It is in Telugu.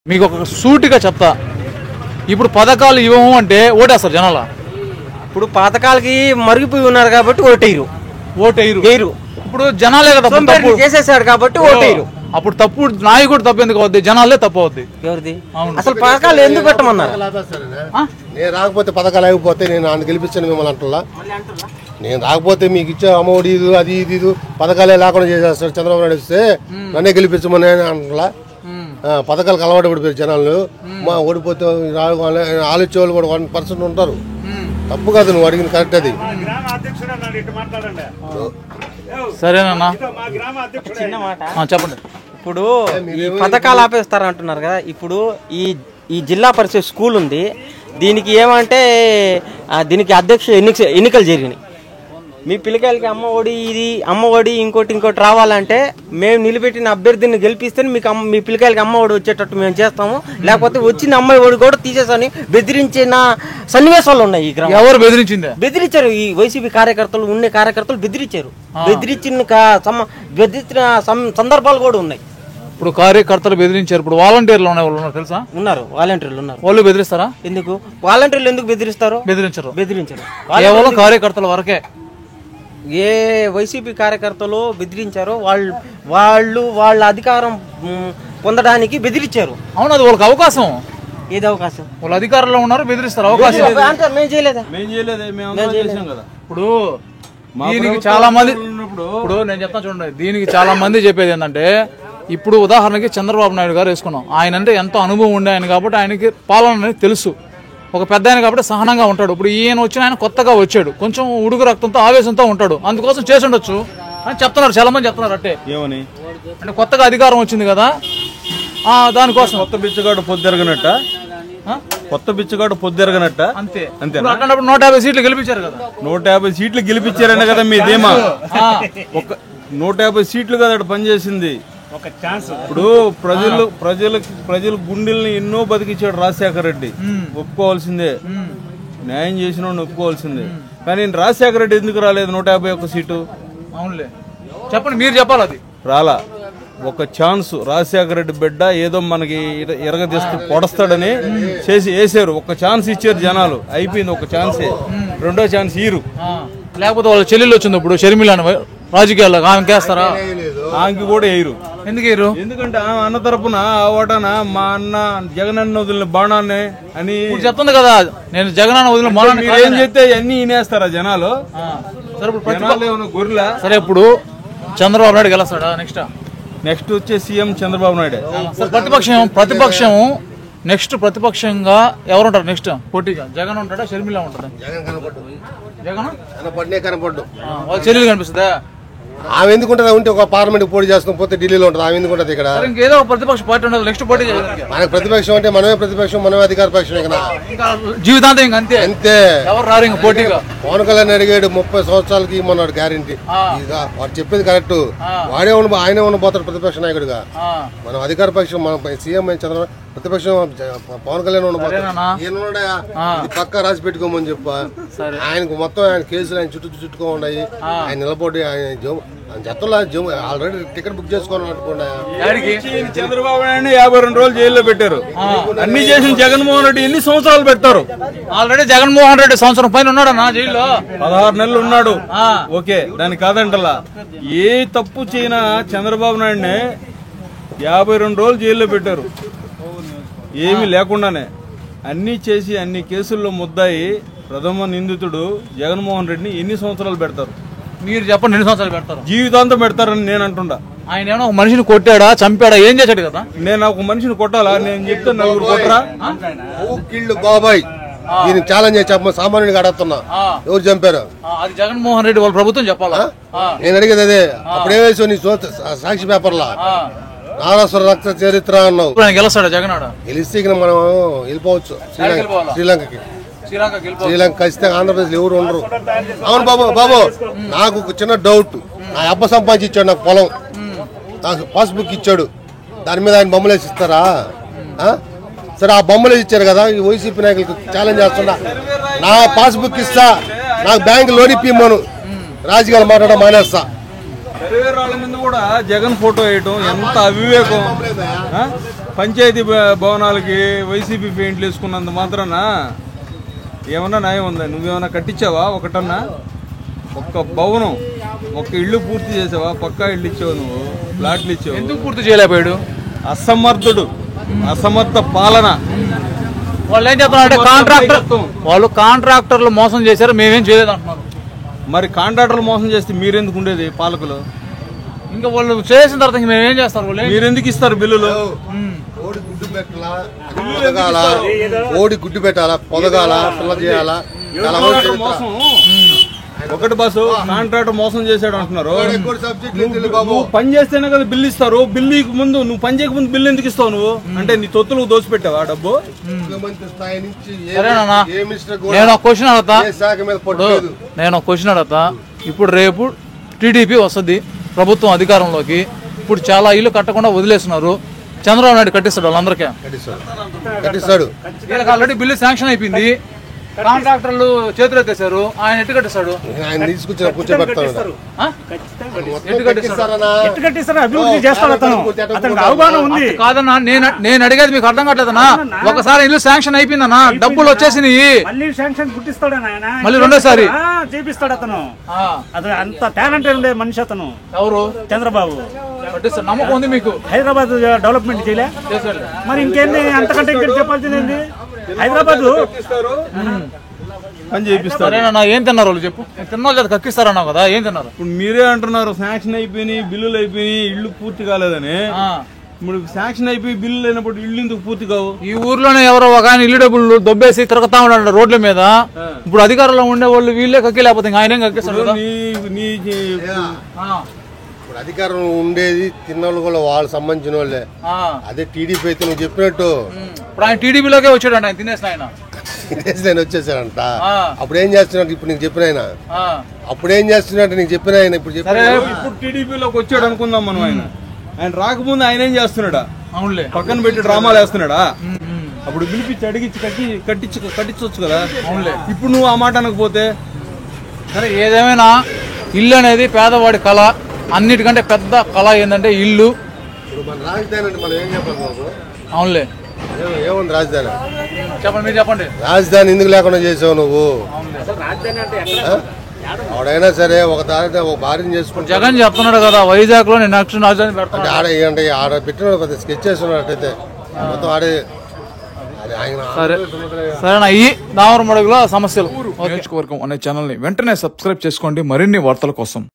మీకు ఒక సూటిగా చెప్తా, ఇప్పుడు పథకాలు ఇవ్వము అంటే ఓటేస్తారు జనాల. ఇప్పుడు పథకాలకి మరిగిపోయి ఉన్నారు కాబట్టి ఓటేయరు. ఇప్పుడు జనాలే కదా తప్పు చేసేసాడు కాబట్టి ఓటేయరు. అప్పుడు తప్పు నాయకుడు తప్పు ఎందుకు అవుద్ది? జనాలే తప్పు అవుద్ది. ఎవరిది? అసలు పథకాలు ఎందుకు పెట్టమన్నారు? నేను రాకపోతే పథకాలు అయిపోతే నేను ఆయన గెలిపించాను మిమ్మల్ని అంటున్నా. నేను రాకపోతే మీకు ఇచ్చే అమ్మఒడి ఇది అది ఇది పథకాలే లేకుండా చేసేస్తాడు చంద్రబాబు నాయుడు వస్తే నన్నే గెలిపించమని అంటున్నా. పథకాలకు అలవాటు పడిపోయారు జనాలు. మా ఓడిపోతే ఆలోచే వాళ్ళు కూడా 1% ఉంటారు. తప్పు కాదు, నువ్వు అడిగిన కరెక్ట్. అది సరేనన్నా, చిన్న మాట చెప్పండి. ఇప్పుడు ఈ పథకాలు ఆపేస్తారు అంటున్నారు కదా. ఇప్పుడు ఈ జిల్లా పరిషత్ స్కూల్ ఉంది, దీనికి ఏమంటే దీనికి అధ్యక్ష ఎన్నికలు జరిగినాయి. మీ పిల్లకాయలకి అమ్మఒడి ఇంకోటి రావాలంటే మేము నిలబెట్టిన అభ్యర్థిని గెలిపిస్తే మీకు మీ పిల్లకాయలకి అమ్మఒడి వచ్చేటట్టు మేము చేస్తాము, లేకపోతే వచ్చిన అమ్మఒడి కూడా తీసేసని బెదిరించిన సన్నివేశాలు ఉన్నాయి. ఈ గ్రామం ఎవరు బెదిరించారు? ఈ వైసీపీ కార్యకర్తలు బెదిరించారు. బెదిరించిన సందర్భాలు కూడా ఉన్నాయి. ఇప్పుడు కార్యకర్తలు బెదిరించారు. ఇప్పుడు వాలంటీర్లు ఉన్నారు తెలుసా? వాలంటీర్లు ఉన్నారు. వాళ్ళు బెదిరిస్తారా? ఎందుకు వాలంటీర్లు ఎందుకు బెదిరిస్తారు? బెదిరించరు. కేవలం కార్యకర్తల వరకే. ఏ వైసీపీ కార్యకర్తలు బెదిరించారో వాళ్ళ అధికారం పొందడానికి బెదిరించారు. అవును, అది వాళ్ళకి అవకాశం. ఏది అవకాశం? వాళ్ళు అధికారంలో ఉన్నారు, బెదిరిస్తారు. అవకాశం మేము చేయలేదా? ఇప్పుడు దీనికి చాలా మంది, ఇప్పుడు నేను చెప్తాను చూడండి, దీనికి చాలా మంది చెప్పేది ఏంటంటే, ఇప్పుడు ఉదాహరణకి చంద్రబాబు నాయుడు గారు వేసుకున్నాం. ఆయన అంటే ఎంతో అనుభవం ఉండే ఆయన కాబట్టి ఆయనకి పాలన అనేది తెలుసు. ఒక పెద్ద ఆయన కాబట్టి సహనంగా ఉంటాడు. ఇప్పుడు ఈయన వచ్చిన ఆయన కొత్తగా వచ్చాడు, కొంచెం ఉడుగు రక్తంతో ఆవేశంతో ఉంటాడు, అందుకోసం చేసి ఉండొచ్చు అని చెప్తున్నారు. చాలా మంది చెప్తున్నారు అట్టే ఏమని, అంటే కొత్తగా అధికారం వచ్చింది కదా దానికోసం. కొత్త బిచ్చగాడు పొద్దురగనట్ట అంతే. 150 సీట్లు గెలిపించారు కదా. 150 సీట్లు గెలిపించారనే కదా మీ ధీమా. 150 సీట్లు కదా పనిచేసింది. ఇప్పుడు ప్రజల గుండెల్ని ఎన్నో బతికిచ్చాడు రాజశేఖర రెడ్డి, ఒప్పుకోవాల్సిందే. న్యాయం చేసిన ఒప్పుకోవాల్సిందే. కానీ రాజశేఖర రెడ్డి ఎందుకు రాలేదు 151 సీటు? అవునులే, చెప్పండి, మీరు చెప్పాలి. అది రాలా. ఒక ఛాన్స్ రాజశేఖర రెడ్డి బిడ్డ ఏదో మనకి ఎరగదీస్తూ పొడస్తాడని చేసి వేసారు. ఒక ఛాన్స్ ఇచ్చారు జనాలు, అయిపోయింది. ఒక ఛాన్సే, రెండో ఛాన్స్ ఇయ్యరు. లేకపోతే వాళ్ళ చెల్లెలు వచ్చింది ఇప్పుడు షర్మిల రాజకీయాల్లో, ఆమెకి వేస్తారా? ఆమెకి కూడా వేయరు. ఎందుకు వేయరు? ఎందుకంటే ఆమె అన్న తరపున ఓటాన మా అన్న జగన్ అన్న వదిలిన బాణాన్ని అని చెప్తుంది కదా. నేను జగన్ అన్న వదిలిన బాణాన్ని ఏం చెప్తే అన్ని వినేస్తారా జనాలు? గొర్రెల. సరే, ఇప్పుడు చంద్రబాబు నాయుడు గెలుస్తాడా? నెక్స్ట్ వచ్చే సీఎం చంద్రబాబు నాయుడు. ప్రతిపక్షం నెక్స్ట్ ప్రతిపక్షంగా ఎవరుంటారు? నెక్స్ట్ పోటీగా జగన్ ఉంటాడా, షర్మిల ఉంటుందా? జగన్ కనపడ్డు. వాళ్ళ చెల్లెలు కనిపిస్తుందా? ఆమె ఎందుకుంటా ఉంటే ఒక పార్లమెంట్ పోటీ చేసుకుని పోతే ఢిల్లీలో ఉంటుంది. ఆమె ఎందుకుంటది ఇక్కడ? ఏదో ఒక ప్రతిపక్ష పార్టీ ఉండదు. నెక్స్ట్ పోటీ మనకు ప్రతిపక్షం అంటే మనమే ప్రతిపక్షం, మనమే అధికార పక్షమే కదా జీవితాంతం. ఇంక అంతే అంతే. ఎవరు రారు ఇంక పోటీగా. పవన్ కళ్యాణ్ అడిగాడు 30 సంవత్సరాలకి ఇమ్మన్నాడు గ్యారంటీ. వాడు చెప్పేది కరెక్ట్. ఆయనే ఉండబోతాడు ప్రతిపక్ష నాయకుడిగా. మనం అధికార పక్షం, మన సీఎం చంద్రబాబు, ప్రతిపక్షం పవన్ కళ్యాణ్ ఉండబోతాడు. పక్కా రాసి పెట్టుకోమని చెప్ప. ఆయనకు మొత్తం ఆయన కేసులు ఆయన చుట్టుకో ఉన్నాయి. ఆయన నిలబడి ఆయన జతంలో ఆల్రెడీ టికెట్ బుక్ చేసుకోవాలని అనుకున్నా. చంద్రబాబు నాయుడు 52 రోజులు జైల్లో పెట్టారు. అన్ని చేసిన జగన్మోహన్ రెడ్డి ఎన్ని సంవత్సరాలు పెట్టారు? ఆల్రెడీ జగన్మోహన్ రెడ్డి సంవత్సరం పైన ఉన్నాడు నా జైల్లో. 16 నెలలు ఉన్నాడు. ఓకే, దానికి కాదంటలా. ఏ తప్పు చేయనా చంద్రబాబు నాయుడిని 52 రోజులు జైల్లో పెట్టారు, ఏమీ లేకుండానే. అన్ని చేసి అన్ని కేసుల్లో ముద్దాయి ప్రథమ నిందితుడు జగన్మోహన్ రెడ్డిని ఎన్ని సంవత్సరాలు పెడతారు? మీరు చెప్పండి, 2 సంవత్సరాలు పెడతారు? జీవితాంతం పెడతారని నేను అంటుండా. ఆయన ఏమో ఒక మనిషిని కొట్టాడా, చంపాడా, ఏం చేశాడు కదా? నేను ఒక మనిషిని కొట్టాలా? నేను చెప్తే నలుగురు కొట్టరా? బాబాయ్ దీనికి ఛాలెంజ్ చేసి చెప్ప, సామాన్యుడిగా అడుగుతున్నా, ఎవరు చంపారు? అది జగన్మోహన్ రెడ్డి వాళ్ళ ప్రభుత్వం చెప్పాలా? నేను అడిగేది అదే. అప్పుడేవేసో నీ సాక్షి పేపర్లా నారాసుర రక్త చరిత్ర అన్నావు. గెలుస్తాడా జగన్? గెలిస్తే మనం వెళ్ళిపోవచ్చు శ్రీలంకకి. శ్రీలంక ఖచ్చితంగా ఆంధ్రప్రదేశ్ ఎవరు ఉండరు. అవును బాబు నాకు ఒక చిన్న డౌట్. నా అబ్బ సంపాదించి ఇచ్చాడు నాకు పొలం, నాకు పాస్బుక్ ఇచ్చాడు, దాని మీద ఆయన బొమ్మలేసి ఇస్తారా? సరే, ఆ బొమ్మలేసి ఇచ్చారు కదా. ఈ వైసీపీ నాయకులకు ఛాలెంజ్ చేస్తున్నా, నా పాస్బుక్ ఇస్తా, నాకు బ్యాంక్ లోన్ ఇప్పిమ్మను, రాజకీయాలు మాట్లాడడం మానేస్తా. సర్వేరాళ్ళ మీద కూడా జగన్ ఫోటో వేయటం ఎంత అవివేకం. పంచాయతీ భవనాలకి వైసీపీ పెయింట్లు వేసుకున్నంత మాత్రాన ఏమన్నా న్యాయం ఉందా? నువ్వేమన్నా కట్టించావా ఒకటన్నా? ఒక్క భవనం, ఒక్క ఇల్లు పూర్తి చేసావా? పక్కా ఇల్లు ఇచ్చావు, నువ్వు ప్లాట్లు ఇచ్చావు. ఎందుకు పూర్తి చేయలేకపోయాడు? అసమర్థుడు, అసమర్థ పాలన. వాళ్ళు ఏం చెప్తున్నారంటే వాళ్ళు కాంట్రాక్టర్లు మోసం చేశారు, మేమేం చేయలేదు అంటున్నారు. మరి కాంట్రాక్టర్లు మోసం చేస్తే మీరెందుకు ఉండేది పాలకులు? ఇంకా వాళ్ళు చేసిన తర్వాత మేమేం చేస్తారు? వాళ్ళు మీరెందుకు ఇస్తారు బిల్లులు? ఓడి గుడ్డు పెట్టాలా, పొదగాల, ఓడి గుడ్డు పెట్టాలా, పొదగాల, పిల్ల చేయాలా, మోసం. ఒకటి బస్సు కాంట్రాక్టర్ మోసం చేశాడు అంటున్నారు. నువ్వు పని చేస్తేనే కదా బిల్లు ఇస్తారు. బిల్లుకి ముందు నువ్వు పని చేయక ముందు బిల్లు ఎందుకు ఇస్తావు? నువ్వు అంటే నీ తొత్తులకు దోచిపెట్టావా డబ్బు? నేను ఒక క్వశ్చన్ అడుగుతా. ఇప్పుడు రేపు టీడీపీ వస్తుంది ప్రభుత్వం అధికారంలోకి. ఇప్పుడు చాలా ఇల్లు కట్టకుండా వదిలేస్తున్నారు. చంద్రబాబు నాయుడు కట్టిస్తాడు వాళ్ళందరికీ. వీళ్ళకి ఆల్రెడీ బిల్లు శాంక్షన్ అయిపోయింది. కాంట్రాక్టర్లు చేతులు ఎత్తేసారు. ఆయన ఎట్టు కట్టిస్తాడు? ఆయన తీసుకొచ్చిన కూర్చోబెడతాడు. కాదన్నా, నేను అడిగేది మీకు అర్థం కావట్లేదన్నా. ఒకసారి ఇల్లు శాంక్షన్ అయిపోయిందన్నా, డబ్బులు వచ్చేసినాయి, మళ్ళీ రెండోసారి చేపిస్తాడు అతను. అది అంత టాలెంటెడ్ ఉండే మనిషి అతను. ఎవరు? చంద్రబాబు. నమ్మకం ఉంది మీకు? హైదరాబాద్ డెవలప్మెంట్ చేయలే మరి ఇంకేంది? అంతకంటే ఇక్కడ చెప్పాల్సింది హైదరాబాద్ పని చేపిస్తారు. ఏం తిన్నారు వాళ్ళు చెప్పు? తిన్న కక్కిస్తారన్నావు కదా, ఏం తిన్నారు? ఇప్పుడు మీరే అంటున్నారు శాంక్షన్ అయిపోయినాయి, బిల్లులు అయిపోయినాయి, ఇల్లు పూర్తి కాలేదని. ఇప్పుడు శాంక్షన్ అయిపోయి బిల్లు అయినప్పుడు ఇల్లు ఎందుకు పూర్తి కావు? ఈ ఊర్లోనే ఎవరో ఒక ఆయన ఇల్లు డబ్బులు దొబ్బేసి తిరుగుతా ఉన్నాడు రోడ్ల మీద. ఇప్పుడు అధికారంలో ఉండే వాళ్ళు వీళ్ళే కక్కి, లేకపోతే ఆయన ఏం కక్కిస్తాడు? ఇప్పుడు అధికారం ఉండేది తిన్నోళ్ళు కూడా వాళ్ళు సంబంధించిన వాళ్ళే. అదే టీడీపీ అయితే నువ్వు చెప్పినట్టు ఇప్పుడు ఆయన టీడీపీలోకే వచ్చాడు. ఆయన తినేసిన ఆయన వచ్చేసాడంట. అప్పుడు ఏం చేస్తున్నాడు? ఇప్పుడు నీకు చెప్పిన ఆయన అప్పుడు ఏం చేస్తున్నాడు? నీకు చెప్పిన ఆయన ఇప్పుడు ఇప్పుడు టీడీపీలోకి వచ్చాడు అనుకుందాం మనం. ఆయన రాకముందు ఆయన ఏం చేస్తున్నాడా? అవునులే, పక్కన పెట్టి డ్రామాలు వేస్తున్నాడా? అప్పుడు పిలిపించి అడిగించి కట్టించవచ్చు కదా. అవునులే. ఇప్పుడు నువ్వు ఆ మాట అనకపోతే సరే. ఏదేమైనా ఇల్లు అనేది పేదవాడి కళ. అన్నిటికంటే పెద్ద కళ ఏంటంటే ఇల్లు. మన రాజధాని అంటే మనం ఏం చెప్పాలి బాబు? అవునులే, ఏముంది రాజధాని? చెప్పండి, మీరు చెప్పండి. రాజధాని ఎందుకు లేకుండా చేసావు నువ్వు? ఆడైనా సరే ఒక దారి ఒక భార్యను చేసుకుంటా. జగన్ చెప్తున్నాడు కదా వైజాగ్ లో నేను నెక్స్ట్ రాజధాని పెడతాను. ఆడ పెట్టినాడు పెద్ద స్కెచ్ చేస్తున్నాడైతే మొత్తం ఆడే. సరేనా? ఈ దామరమడుగుల సమస్యలు నియోజకవర్గం అనే ఛానల్ ని వెంటనే సబ్స్క్రైబ్ చేసుకోండి మరిన్ని వార్తల కోసం.